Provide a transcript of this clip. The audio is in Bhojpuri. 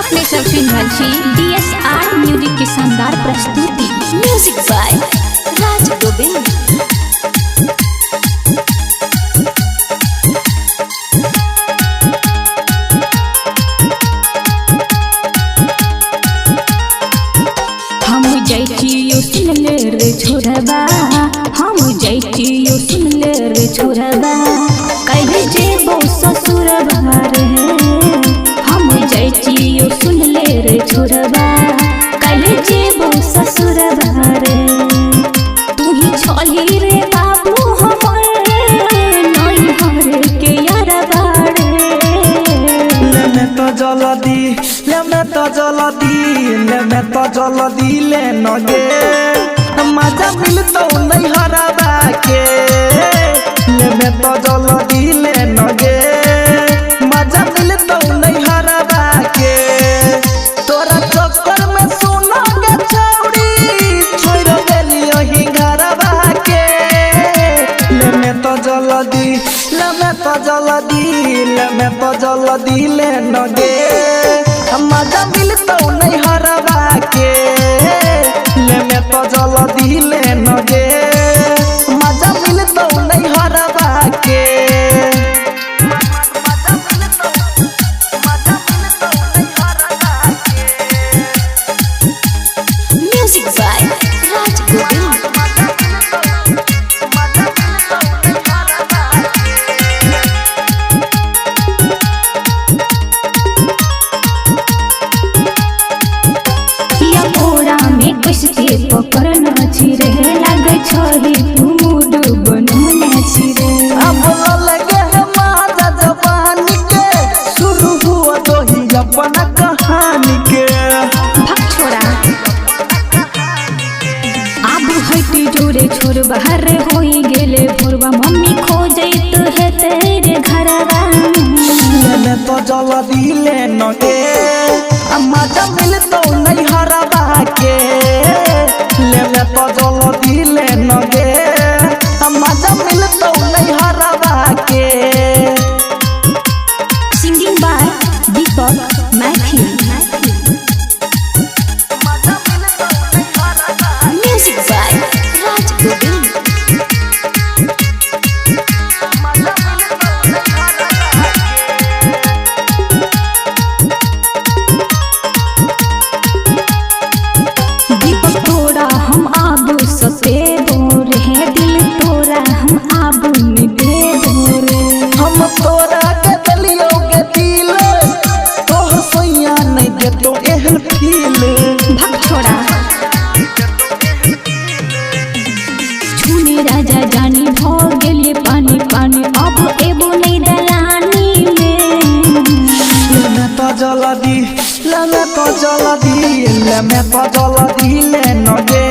अपने सब सुन रहे छी DSR म्यूजिक की शानदार प्रस्तुति। Music by Raj Govind. हम जाइतियो सुन ले रे छोरबा, हम जाइतियो सुन ले रे छोरबा, कहे जेबो ससुर बारे। हम जाइतियो सुन ले रे छोरबा, कहे जेबो ससुर बारे। तू ही छली रे बाबू हमर नई हमरे के यार बारे। लेमे तो जल्दी लेमे तो जल्दी लेमे तो जल्दी ले नगे मजा मिलतो नहीं हराबा के। लेमे तो जल्दी ले नगे मजा मिलतो नहीं हराबा के। तोरा चक्कर में सुना के छौड़ी छोड़ देलियो ही घरबा के। लेमे तो जल्दी लेमे तो जल्दी लेमे तो जल्दी ले नगे मजा मिलतो नहीं हराबा के। लेमे तो जल्दी ले नगे मजा मिलतो नहीं हराबा के। Music by Raj Govind. कैसे पकड़ना छिरे लागे छही तू मूड बनना छिरे। अब लगे हमारा जवानी के शुरू हुआ तो ही अपना कहानी के। भाग छोड़ा अब हटी जोरे छोड़ बाहर होई गेले भोरवा मम्मी खोजे तो है तेरे घरवा। लेमे तो जल्दी ले नगे मजा मिलतो नहीं हराबा के। लेमे तो जल्दी ले नगे मजा मिलतो नहीं हराबा के। Singing by Deepak Maithil. Music by Raj Govind. दीपक तोरा हम आबू सते बोरे है दिल तोरा हम आबू में दे बोरे। हम तोरा के दलियो के दिल तो सोया नहीं दे तो एहन फील। भाग छोड़ा छूने राजा जानी भ गेले पानी पानी अब एबो नहीं दलानी में। लेमे तो जल्दी लेमे तो जल्दी लेमे तो जल्दी ले नगे